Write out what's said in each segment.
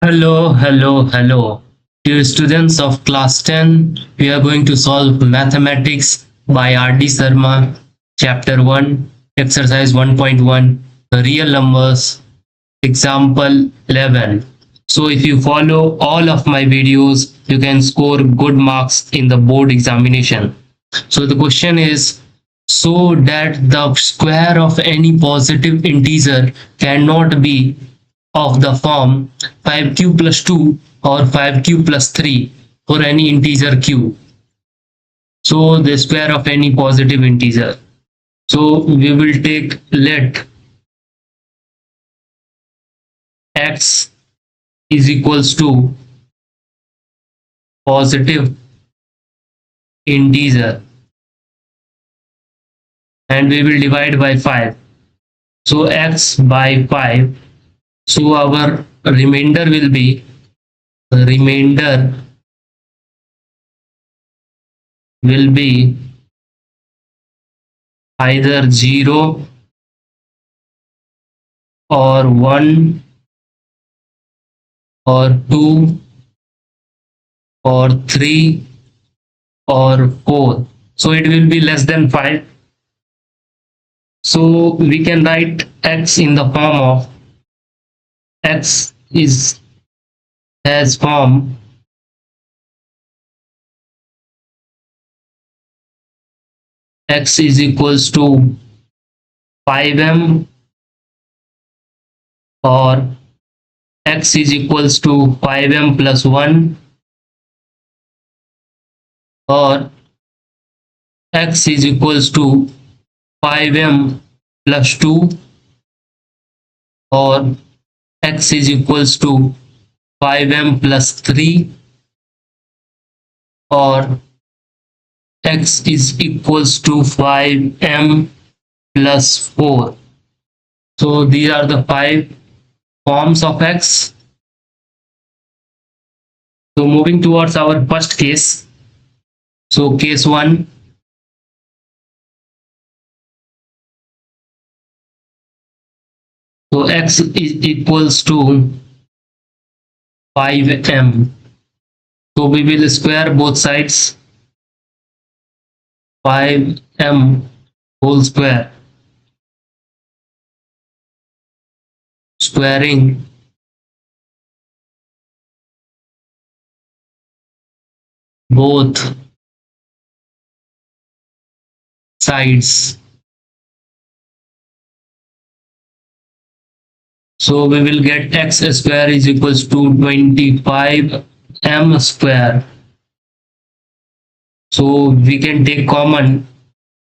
Hello. Dear students of class 10, we are going to solve mathematics by R.D. Sharma, chapter 1, exercise 1.1, the real numbers, example 11. So if you follow all of my videos, you can score good marks in the board examination. So the question is, so that the square of any positive integer cannot be of the form 5q plus 2 or 5q plus 3 for any integer q. So the square of any positive integer. So we will take let x is equals to positive integer and we will divide by 5. So x by 5. So our remainder will be either 0 or 1 or 2 or 3 or 4. So it will be less than 5. So we can write x in the form of x is has form x is equals to 5m or x is equals to 5m plus 1 or x is equals to 5m plus 2 or x is equals to 5m plus 3 or x is equals to 5m plus 4. So these are the 5 forms of x. So moving towards our first case. So case 1. So x is equals to 5m. So we will square both sides. 5m whole square. Squaring both sides. So we will get x square is equals to 25m square. So we can take common.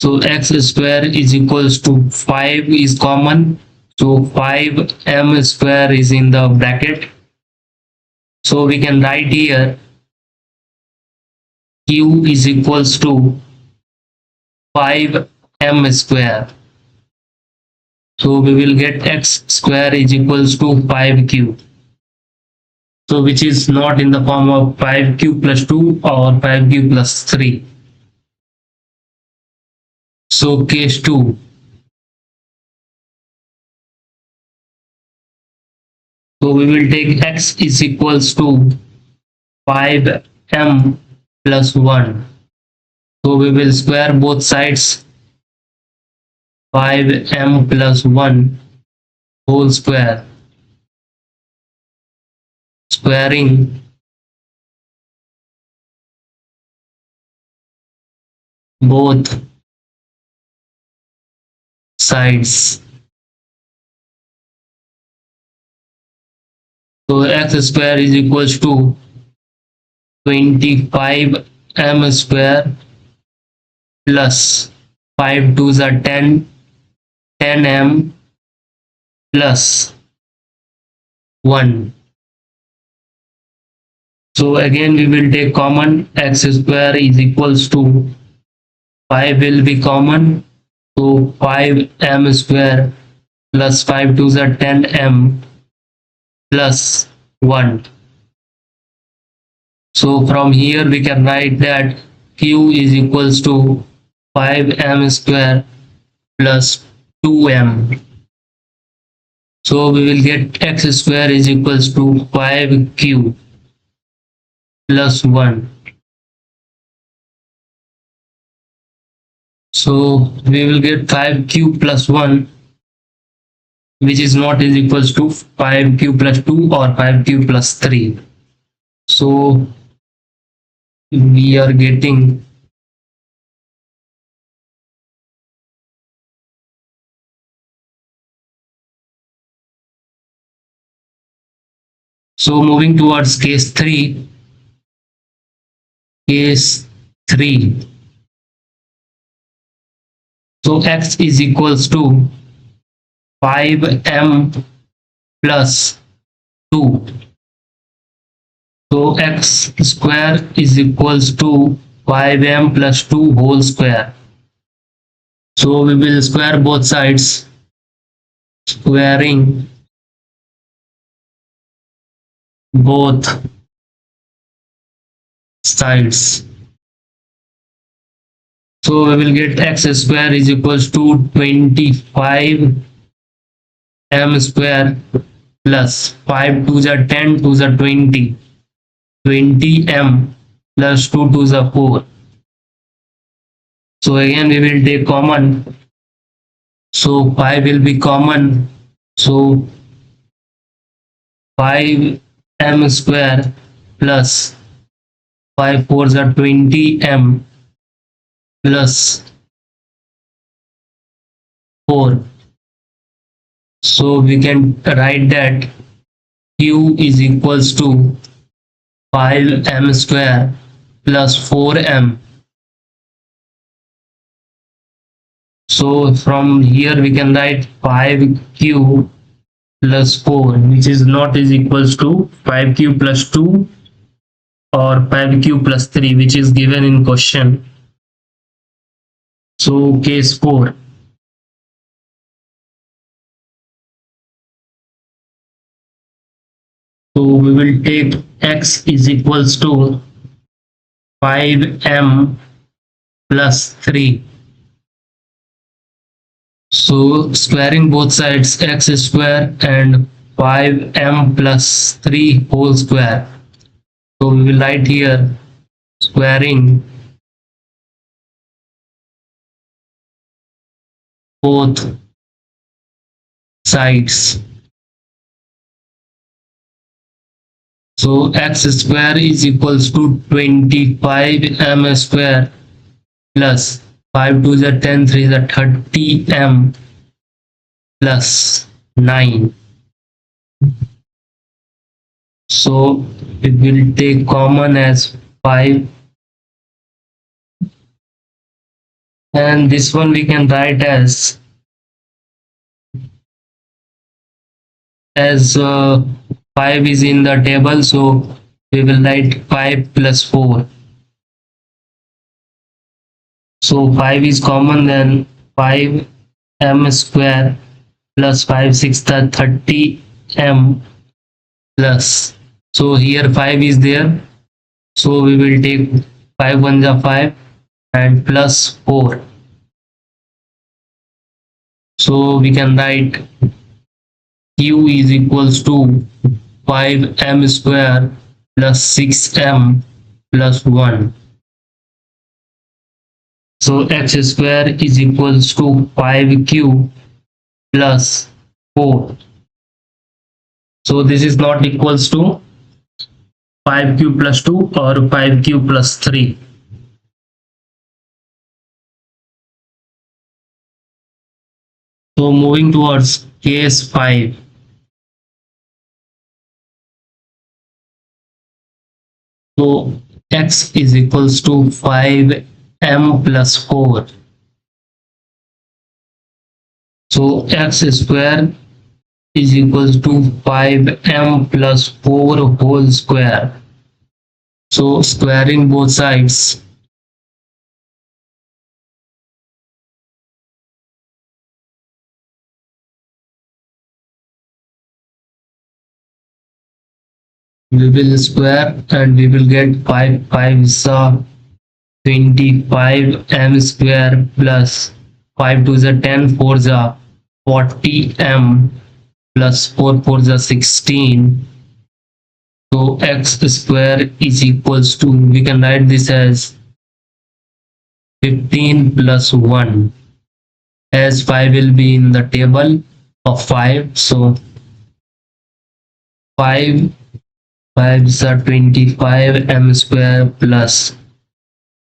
So x square is equals to 5 is common. So 5m square is in the bracket. So we can write here q is equals to 5m square. So we will get x square is equals to 5q. So which is not in the form of 5q plus 2 or 5q plus 3. So case 2. So we will take x is equals to 5m plus 1. So we will square both sides. 5m plus 1 whole square. Squaring both sides. So x square is equals to 25m square plus 5 2s are 10, 10m plus 1. So again we will take common. X square is equals to 5 will be common. So 5m square plus 5 2s are 10m plus 1. So from here we can write that q is equals to 5m square plus 2m. So we will get x square is equals to 5q plus 1. So we will get 5q plus 1, which is not is equals to 5q plus 2 or 5q plus 3. So we are getting so moving towards case 3. Case 3. So x is equals to 5m plus 2. So x square is equals to 5m plus 2 whole square. So we will square both sides, squaring both sides. So we will get x square is equals to 25 m square plus 5 to the 10 to the 20, 20m plus 2 to the 4. So again we will take common. So 5 will be common. So 5m square plus 5 4s are 20m plus 4. So we can write that q is equals to 5m square plus 4m. So from here we can write 5q plus 4, which is not is equals to 5q plus 2 or 5q plus 3, which is given in question. So case 4. So we will take x is equals to 5m plus 3. So squaring both sides, x square and 5m plus 3 whole square. So we will write here squaring both sides. So x square is equals to 25m square plus 5 to the 10, 3 the 30m plus 9. So we will take common as 5, and this one we can write as 5 is in the table, so we will write 5 plus 4. So 5 is common, then 5m square plus 5 6 the 30m plus. So here 5 is there, so we will take 5 1 the 5 and plus 4. So we can write q is equals to 5m square plus 6m plus 1. So x square is equals to 5q plus 4. So this is not equals to 5q plus 2 or 5q plus 3. So moving towards case 5. So x is equals to 5m plus 4. So x square is equals to 5m plus 4 whole square. So squaring both sides, we will square and we will get 5 5 is 25m square plus 5 to the 10 4 is 40m plus 4 4 is 16. So x square is equals to, we can write this as 15 plus 1, as 5 will be in the table of 5. So 5 5s are 25 m square plus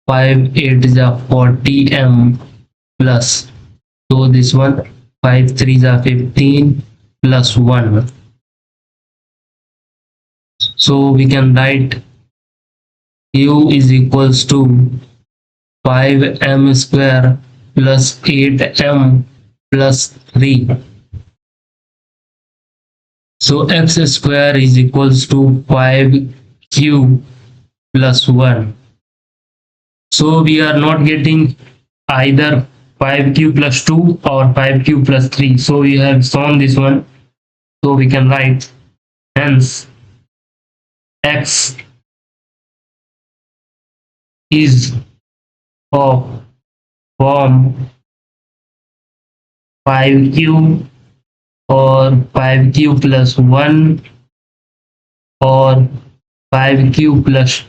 5 8 is a 40 m plus, so this one 5 3s are 15 plus 1. So we can write u is equals to 5m square plus 8m plus 3. So x square is equals to 5q plus 1. So we are not getting either 5q plus 2 or 5q plus 3. So we have shown this one. So we can write hence x is of form 5q or 5q plus 1 or 5q plus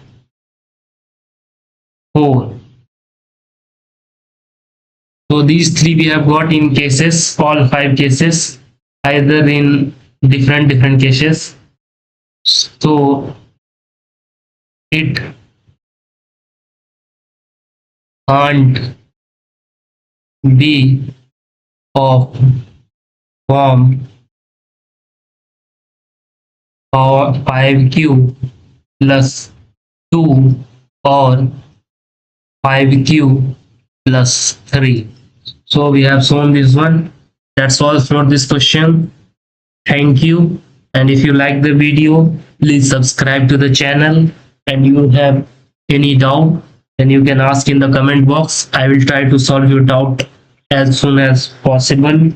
4. So these three we have got in cases, all 5 cases, either in different cases. So it can't be of form or 5q plus 2 or 5q plus 3. So we have shown this one. That's all for this question. Thank you. And if you like the video, please subscribe to the channel. And you have any doubt, then you can ask in the comment box. I will try to solve your doubt as soon as possible.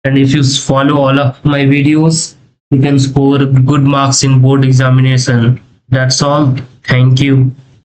And if you follow all of my videos, you can score good marks in board examination. That's all. Thank you.